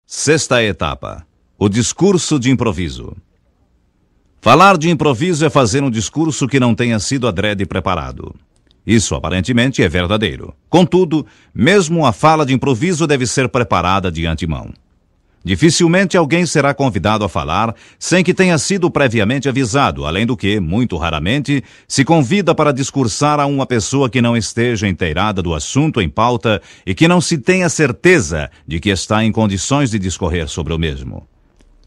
Sexta etapa: o discurso de improviso. Falar de improviso é fazer um discurso que não tenha sido adrede preparado. Isso aparentemente é verdadeiro. Contudo, mesmo a fala de improviso deve ser preparada de antemão. Dificilmente alguém será convidado a falar sem que tenha sido previamente avisado, além do que, muito raramente, se convida para discursar a uma pessoa que não esteja inteirada do assunto em pauta e que não se tenha certeza de que está em condições de discorrer sobre o mesmo.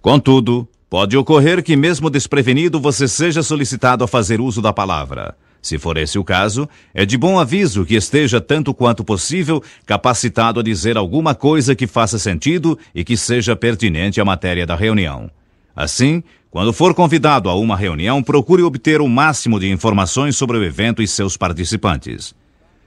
Contudo, pode ocorrer que mesmo desprevenido você seja solicitado a fazer uso da palavra. Se for esse o caso, é de bom aviso que esteja tanto quanto possível capacitado a dizer alguma coisa que faça sentido e que seja pertinente à matéria da reunião. Assim, quando for convidado a uma reunião, procure obter o máximo de informações sobre o evento e seus participantes.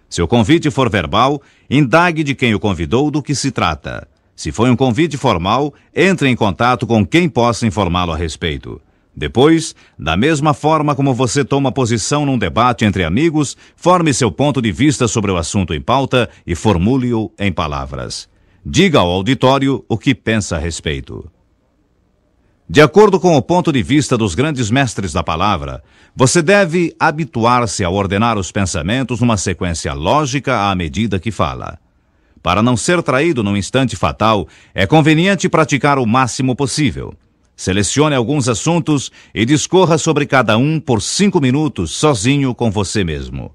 Se o convite for verbal, indague de quem o convidou do que se trata. Se foi um convite formal, entre em contato com quem possa informá-lo a respeito. Depois, da mesma forma como você toma posição num debate entre amigos, forme seu ponto de vista sobre o assunto em pauta e formule-o em palavras. Diga ao auditório o que pensa a respeito. De acordo com o ponto de vista dos grandes mestres da palavra, você deve habituar-se a ordenar os pensamentos numa sequência lógica à medida que fala. Para não ser traído num instante fatal, é conveniente praticar o máximo possível. Selecione alguns assuntos e discorra sobre cada um por 5 minutos, sozinho com você mesmo.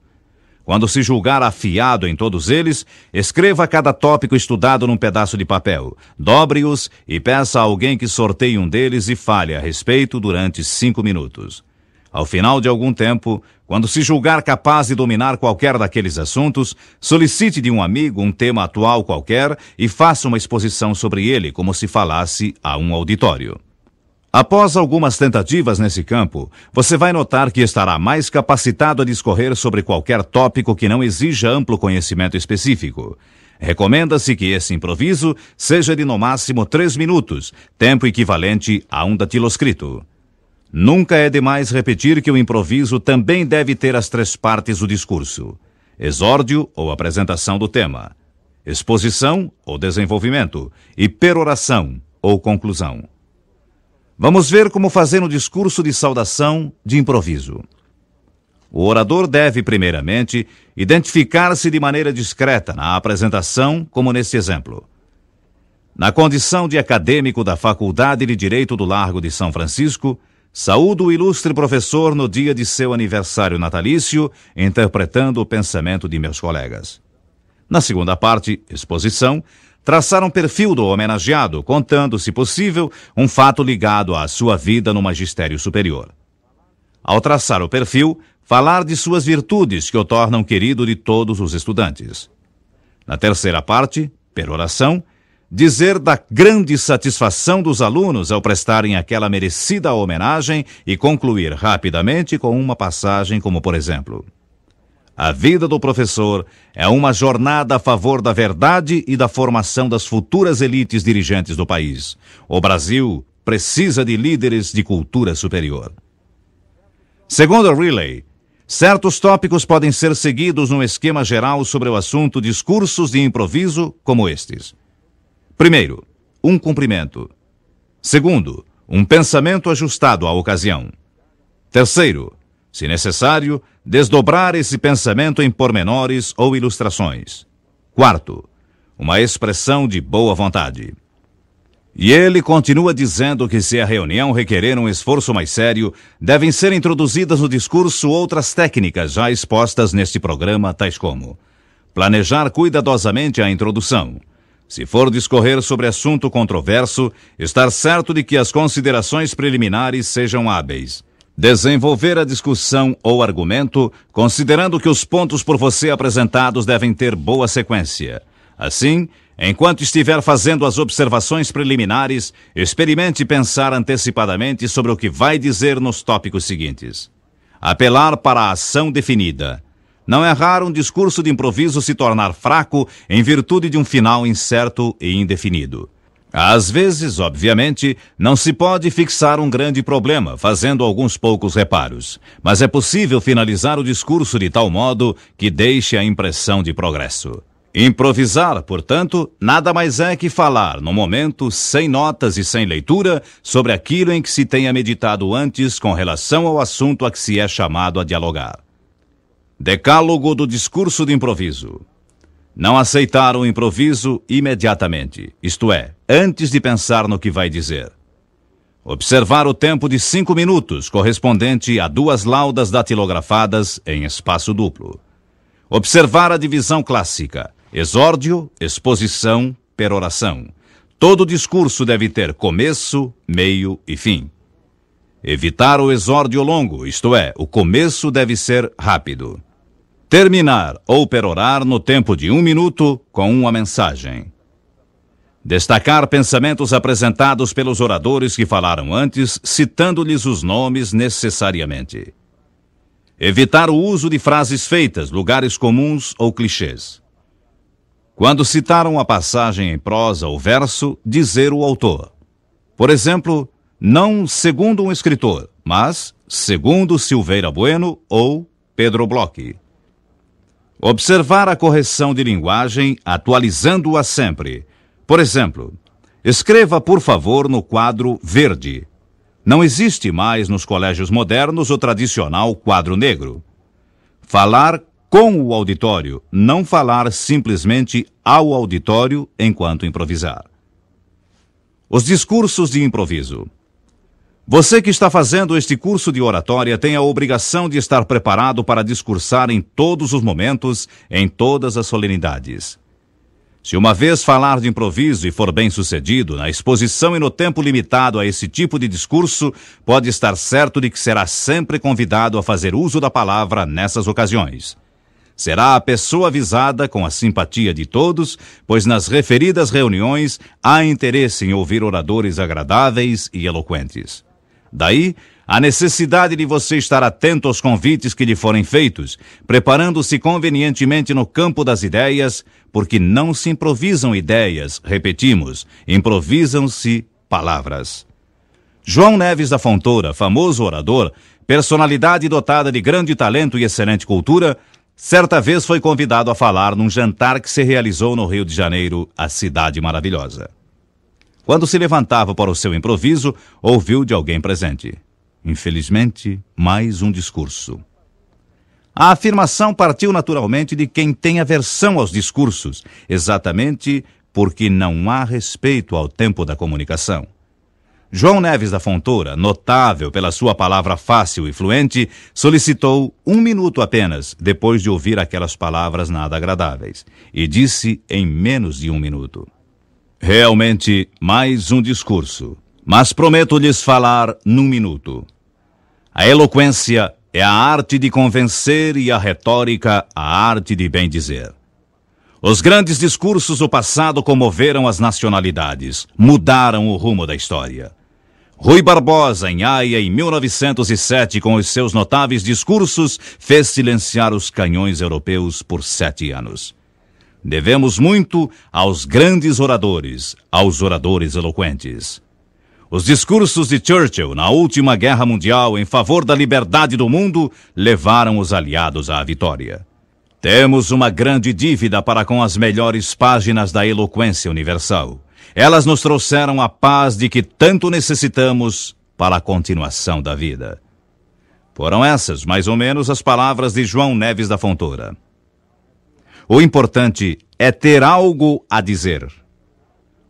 Quando se julgar afiado em todos eles, escreva cada tópico estudado num pedaço de papel, dobre-os e peça a alguém que sorteie um deles e fale a respeito durante 5 minutos. Ao final de algum tempo, quando se julgar capaz de dominar qualquer daqueles assuntos, solicite de um amigo um tema atual qualquer e faça uma exposição sobre ele como se falasse a um auditório. Após algumas tentativas nesse campo, você vai notar que estará mais capacitado a discorrer sobre qualquer tópico que não exija amplo conhecimento específico. Recomenda-se que esse improviso seja de no máximo 3 minutos, tempo equivalente a um datiloscrito. Nunca é demais repetir que o improviso também deve ter as 3 partes do discurso: exórdio ou apresentação do tema, exposição ou desenvolvimento e peroração ou conclusão. Vamos ver como fazer um discurso de saudação de improviso. O orador deve, primeiramente, identificar-se de maneira discreta na apresentação, como neste exemplo. Na condição de acadêmico da Faculdade de Direito do Largo de São Francisco, saúdo o ilustre professor no dia de seu aniversário natalício, interpretando o pensamento de meus colegas. Na segunda parte, exposição, traçar um perfil do homenageado, contando, se possível, um fato ligado à sua vida no magistério superior. Ao traçar o perfil, falar de suas virtudes que o tornam querido de todos os estudantes. Na terceira parte, peroração, dizer da grande satisfação dos alunos ao prestarem aquela merecida homenagem e concluir rapidamente com uma passagem como, por exemplo: a vida do professor é uma jornada a favor da verdade e da formação das futuras elites dirigentes do país. O Brasil precisa de líderes de cultura superior. Segundo Riley, certos tópicos podem ser seguidos num esquema geral sobre o assunto discursos de improviso como estes. Primeiro, um cumprimento. Segundo, um pensamento ajustado à ocasião. Terceiro, se necessário, desdobrar esse pensamento em pormenores ou ilustrações. Quarto, uma expressão de boa vontade. E ele continua dizendo que se a reunião requerer um esforço mais sério, devem ser introduzidas no discurso outras técnicas já expostas neste programa, tais como: planejar cuidadosamente a introdução. Se for discorrer sobre assunto controverso, estar certo de que as considerações preliminares sejam hábeis. Desenvolver a discussão ou argumento, considerando que os pontos por você apresentados devem ter boa sequência. Assim, enquanto estiver fazendo as observações preliminares, experimente pensar antecipadamente sobre o que vai dizer nos tópicos seguintes. Apelar para a ação definida. Não é raro um discurso de improviso se tornar fraco em virtude de um final incerto e indefinido. Às vezes, obviamente, não se pode fixar um grande problema, fazendo alguns poucos reparos, mas é possível finalizar o discurso de tal modo que deixe a impressão de progresso. Improvisar, portanto, nada mais é que falar, no momento, sem notas e sem leitura, sobre aquilo em que se tenha meditado antes com relação ao assunto a que se é chamado a dialogar. Decálogo do discurso de improviso. Não aceitar o improviso imediatamente, isto é, antes de pensar no que vai dizer. Observar o tempo de 5 minutos, correspondente a 2 laudas datilografadas em espaço duplo. Observar a divisão clássica, exórdio, exposição, peroração. Todo discurso deve ter começo, meio e fim. Evitar o exórdio longo, isto é, o começo deve ser rápido. Terminar ou perorar no tempo de 1 minuto com uma mensagem. Destacar pensamentos apresentados pelos oradores que falaram antes, citando-lhes os nomes necessariamente. Evitar o uso de frases feitas, lugares comuns ou clichês. Quando citar uma passagem em prosa ou verso, dizer o autor. Por exemplo, não segundo um escritor, mas segundo Silveira Bueno ou Pedro Bloch. Observar a correção de linguagem, atualizando-a sempre. Por exemplo, escreva, por favor, no quadro verde. Não existe mais nos colégios modernos o tradicional quadro negro. Falar com o auditório, não falar simplesmente ao auditório enquanto improvisar. Os discursos de improviso. Você que está fazendo este curso de oratória tem a obrigação de estar preparado para discursar em todos os momentos, em todas as solenidades. Se uma vez falar de improviso e for bem sucedido, na exposição e no tempo limitado a esse tipo de discurso, pode estar certo de que será sempre convidado a fazer uso da palavra nessas ocasiões. Será a pessoa avisada com a simpatia de todos, pois nas referidas reuniões há interesse em ouvir oradores agradáveis e eloquentes. Daí, a necessidade de você estar atento aos convites que lhe forem feitos, preparando-se convenientemente no campo das ideias, porque não se improvisam ideias, repetimos, improvisam-se palavras. João Neves da Fontoura, famoso orador, personalidade dotada de grande talento e excelente cultura, certa vez foi convidado a falar num jantar que se realizou no Rio de Janeiro, a cidade maravilhosa. Quando se levantava para o seu improviso, ouviu de alguém presente: infelizmente, mais um discurso. A afirmação partiu naturalmente de quem tem aversão aos discursos, exatamente porque não há respeito ao tempo da comunicação. João Neves da Fontoura, notável pela sua palavra fácil e fluente, solicitou 1 minuto apenas, depois de ouvir aquelas palavras nada agradáveis, e disse em menos de 1 minuto: realmente, mais um discurso, mas prometo-lhes falar num minuto. A eloquência é a arte de convencer e a retórica a arte de bem dizer. Os grandes discursos do passado comoveram as nacionalidades, mudaram o rumo da história. Rui Barbosa, em Haia, em 1907, com os seus notáveis discursos, fez silenciar os canhões europeus por 7 anos. Devemos muito aos grandes oradores, aos oradores eloquentes. Os discursos de Churchill na última Guerra Mundial em favor da liberdade do mundo levaram os aliados à vitória. Temos uma grande dívida para com as melhores páginas da eloquência universal. Elas nos trouxeram a paz de que tanto necessitamos para a continuação da vida. Foram essas, mais ou menos, as palavras de João Neves da Fontoura. O importante é ter algo a dizer.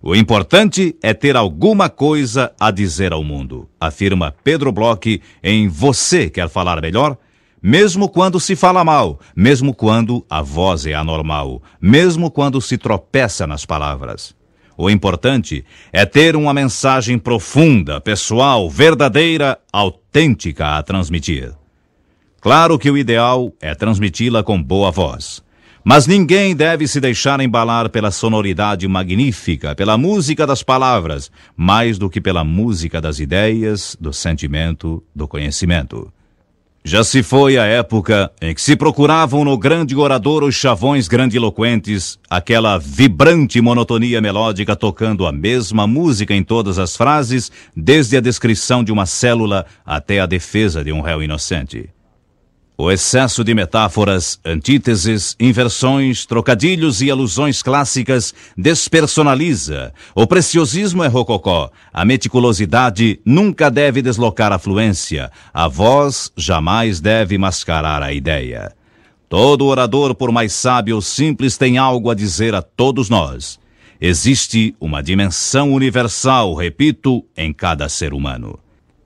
O importante é ter alguma coisa a dizer ao mundo, afirma Pedro Bloch em Você Quer Falar Melhor? Mesmo quando se fala mal, mesmo quando a voz é anormal, mesmo quando se tropeça nas palavras. O importante é ter uma mensagem profunda, pessoal, verdadeira, autêntica a transmitir. Claro que o ideal é transmiti-la com boa voz. Mas ninguém deve se deixar embalar pela sonoridade magnífica, pela música das palavras, mais do que pela música das ideias, do sentimento, do conhecimento. Já se foi a época em que se procuravam no grande orador os chavões grandiloquentes, aquela vibrante monotonia melódica tocando a mesma música em todas as frases, desde a descrição de uma célula até a defesa de um réu inocente. O excesso de metáforas, antíteses, inversões, trocadilhos e alusões clássicas despersonaliza. O preciosismo é rococó. A meticulosidade nunca deve deslocar a fluência. A voz jamais deve mascarar a ideia. Todo orador, por mais sábio ou simples, tem algo a dizer a todos nós. Existe uma dimensão universal, repito, em cada ser humano.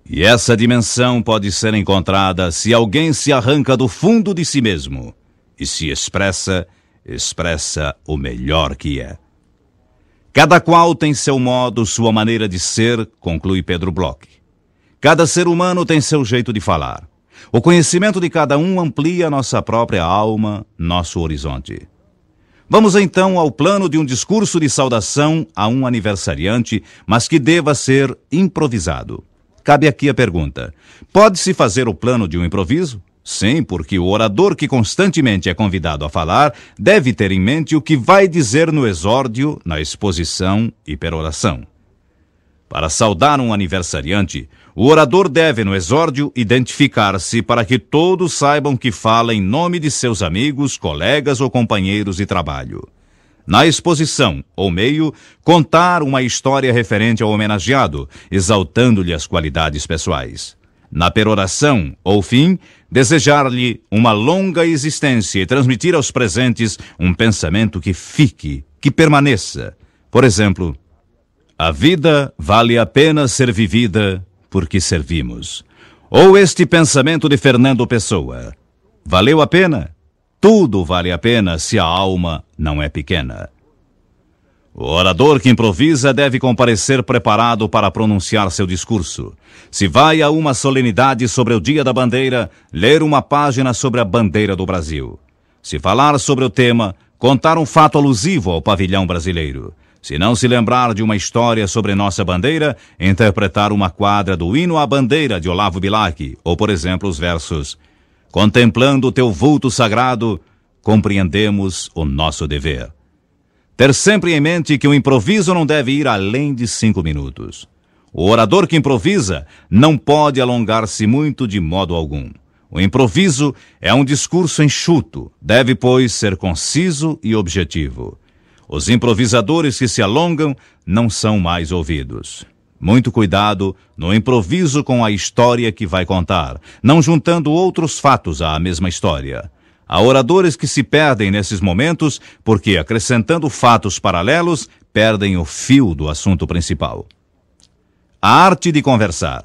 E essa dimensão pode ser encontrada se alguém se arranca do fundo de si mesmo e se expressa o melhor que é. Cada qual tem seu modo, sua maneira de ser, conclui Pedro Bloch. Cada ser humano tem seu jeito de falar. O conhecimento de cada um amplia nossa própria alma, nosso horizonte. Vamos então ao plano de um discurso de saudação a um aniversariante, mas que deva ser improvisado. Cabe aqui a pergunta: pode-se fazer o plano de um improviso? Sim, porque o orador que constantemente é convidado a falar deve ter em mente o que vai dizer no exórdio, na exposição e peroração. Para saudar um aniversariante, o orador deve, no exórdio, identificar-se para que todos saibam que fala em nome de seus amigos, colegas ou companheiros de trabalho. Na exposição, ou meio, contar uma história referente ao homenageado, exaltando-lhe as qualidades pessoais. Na peroração, ou fim, desejar-lhe uma longa existência e transmitir aos presentes um pensamento que fique, que permaneça. Por exemplo, a vida vale a pena ser vivida porque servimos. Ou este pensamento de Fernando Pessoa: valeu a pena? Tudo vale a pena se a alma não é pequena. O orador que improvisa deve comparecer preparado para pronunciar seu discurso. Se vai a uma solenidade sobre o Dia da Bandeira, ler uma página sobre a bandeira do Brasil. Se falar sobre o tema, contar um fato alusivo ao pavilhão brasileiro. Se não se lembrar de uma história sobre nossa bandeira, interpretar uma quadra do Hino à Bandeira de Olavo Bilac, ou, por exemplo, os versos: contemplando o teu vulto sagrado, compreendemos o nosso dever. Ter sempre em mente que o improviso não deve ir além de 5 minutos. O orador que improvisa não pode alongar-se muito de modo algum. O improviso é um discurso enxuto, deve, pois, ser conciso e objetivo. Os improvisadores que se alongam não são mais ouvidos. Muito cuidado no improviso com a história que vai contar, não juntando outros fatos à mesma história. Há oradores que se perdem nesses momentos porque, acrescentando fatos paralelos, perdem o fio do assunto principal. A arte de conversar.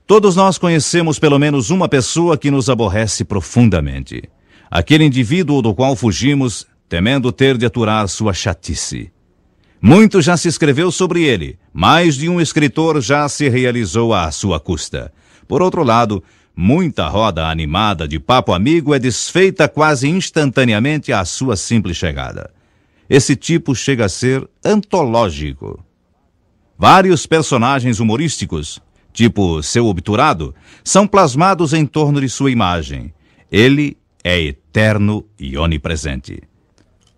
Todos nós conhecemos pelo menos uma pessoa que nos aborrece profundamente. Aquele indivíduo do qual fugimos, temendo ter de aturar sua chatice. Muito já se escreveu sobre ele, mais de um escritor já se realizou à sua custa. Por outro lado, muita roda animada de papo amigo é desfeita quase instantaneamente à sua simples chegada. Esse tipo chega a ser antológico. Vários personagens humorísticos, tipo seu obturado, são plasmados em torno de sua imagem. Ele é eterno e onipresente.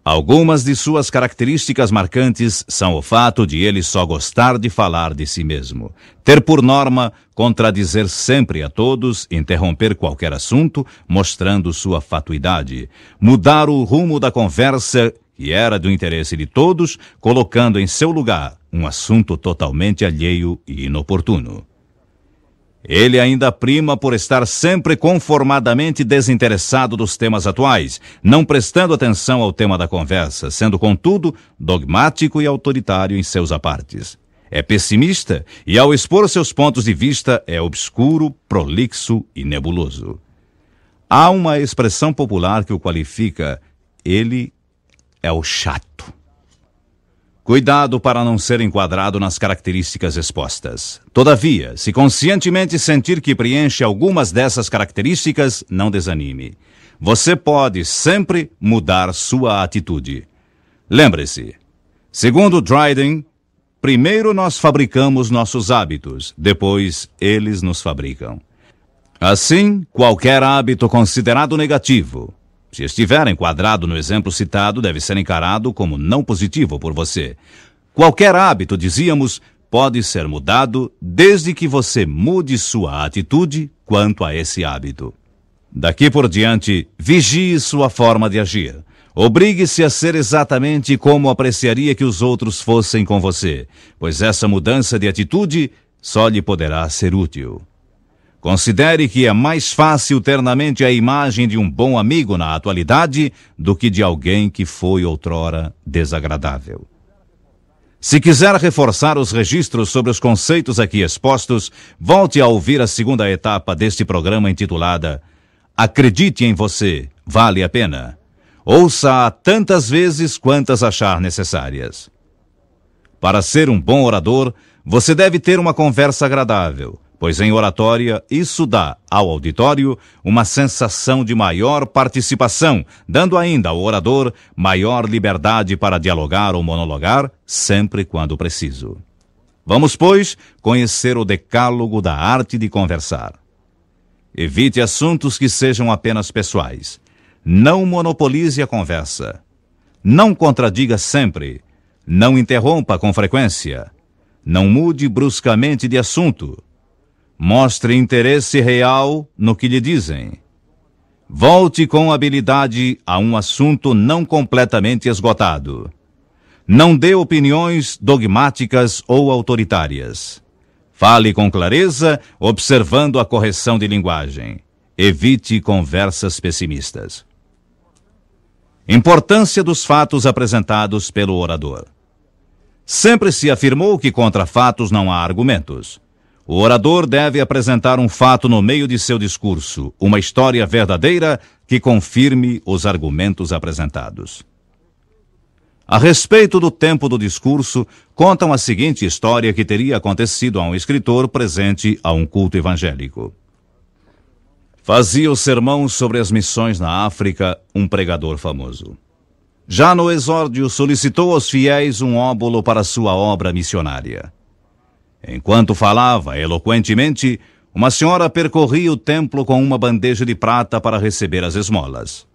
Algumas de suas características marcantes são o fato de ele só gostar de falar de si mesmo, ter por norma contradizer sempre a todos, interromper qualquer assunto, mostrando sua fatuidade, mudar o rumo da conversa, que era do interesse de todos, colocando em seu lugar um assunto totalmente alheio e inoportuno. Ele ainda prima por estar sempre conformadamente desinteressado dos temas atuais, não prestando atenção ao tema da conversa, sendo, contudo, dogmático e autoritário em seus apartes. É pessimista e, ao expor seus pontos de vista, é obscuro, prolixo e nebuloso. Há uma expressão popular que o qualifica: ele é o chato. Cuidado para não ser enquadrado nas características expostas. Todavia, se conscientemente sentir que preenche algumas dessas características, não desanime. Você pode sempre mudar sua atitude. Lembre-se, segundo Dryden, primeiro nós fabricamos nossos hábitos, depois eles nos fabricam. Assim, qualquer hábito considerado negativo, se estiver enquadrado no exemplo citado, deve ser encarado como não positivo por você. Qualquer hábito, dizíamos, pode ser mudado desde que você mude sua atitude quanto a esse hábito. Daqui por diante, vigie sua forma de agir. Obrigue-se a ser exatamente como apreciaria que os outros fossem com você, pois essa mudança de atitude só lhe poderá ser útil. Considere que é mais fácil ter na mente a imagem de um bom amigo na atualidade do que de alguém que foi outrora desagradável. Se quiser reforçar os registros sobre os conceitos aqui expostos, volte a ouvir a segunda etapa deste programa intitulada Acredite em Você, Vale a Pena. Ouça-a tantas vezes quantas achar necessárias. Para ser um bom orador, você deve ter uma conversa agradável, pois em oratória isso dá ao auditório uma sensação de maior participação, dando ainda ao orador maior liberdade para dialogar ou monologar, sempre quando preciso. Vamos, pois, conhecer o decálogo da arte de conversar. Evite assuntos que sejam apenas pessoais. Não monopolize a conversa. Não contradiga sempre. Não interrompa com frequência. Não mude bruscamente de assunto. Mostre interesse real no que lhe dizem. Volte com habilidade a um assunto não completamente esgotado. Não dê opiniões dogmáticas ou autoritárias. Fale com clareza, observando a correção de linguagem. Evite conversas pessimistas. Importância dos fatos apresentados pelo orador. Sempre se afirmou que contra fatos não há argumentos. O orador deve apresentar um fato no meio de seu discurso, uma história verdadeira que confirme os argumentos apresentados. A respeito do tempo do discurso, contam a seguinte história que teria acontecido a um escritor presente a um culto evangélico. Fazia o sermão sobre as missões na África um pregador famoso. Já no exórdio, solicitou aos fiéis um óbolo para sua obra missionária. Enquanto falava eloquentemente, uma senhora percorria o templo com uma bandeja de prata para receber as esmolas.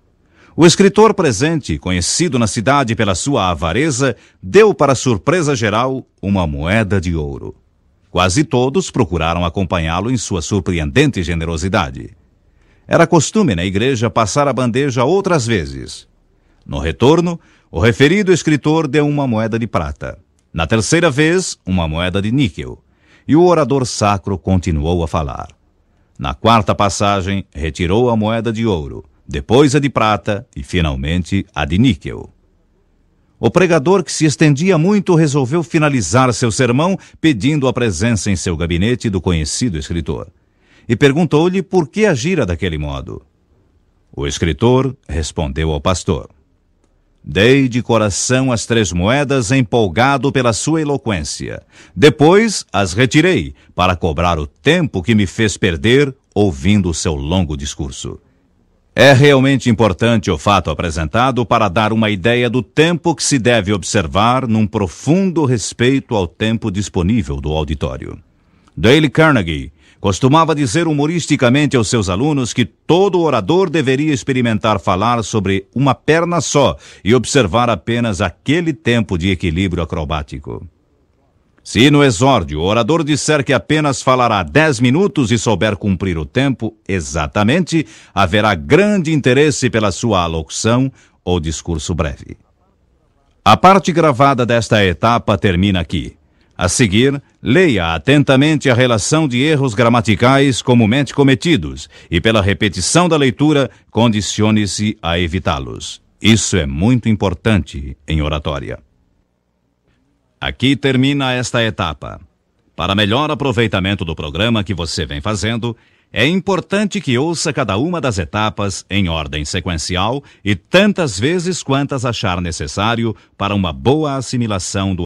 O escritor presente, conhecido na cidade pela sua avareza, deu para surpresa geral uma moeda de ouro. Quase todos procuraram acompanhá-lo em sua surpreendente generosidade. Era costume na igreja passar a bandeja outras vezes. No retorno, o referido escritor deu uma moeda de prata. Na terceira vez, uma moeda de níquel. E o orador sacro continuou a falar. Na quarta passagem, retirou a moeda de ouro, depois a de prata e, finalmente, a de níquel. O pregador, que se estendia muito, resolveu finalizar seu sermão pedindo a presença em seu gabinete do conhecido escritor. E perguntou-lhe por que agira daquele modo. O escritor respondeu ao pastor: Dei de coração as 3 moedas empolgado pela sua eloquência. Depois as retirei para cobrar o tempo que me fez perder ouvindo o seu longo discurso. É realmente importante o fato apresentado para dar uma ideia do tempo que se deve observar num profundo respeito ao tempo disponível do auditório. Dale Carnegie costumava dizer humoristicamente aos seus alunos que todo orador deveria experimentar falar sobre uma perna só e observar apenas aquele tempo de equilíbrio acrobático. Se no exórdio o orador disser que apenas falará 10 minutos e souber cumprir o tempo exatamente, haverá grande interesse pela sua alocução ou discurso breve. A parte gravada desta etapa termina aqui. A seguir, leia atentamente a relação de erros gramaticais comumente cometidos e, pela repetição da leitura, condicione-se a evitá-los. Isso é muito importante em oratória. Aqui termina esta etapa. Para melhor aproveitamento do programa que você vem fazendo, é importante que ouça cada uma das etapas em ordem sequencial e tantas vezes quantas achar necessário para uma boa assimilação do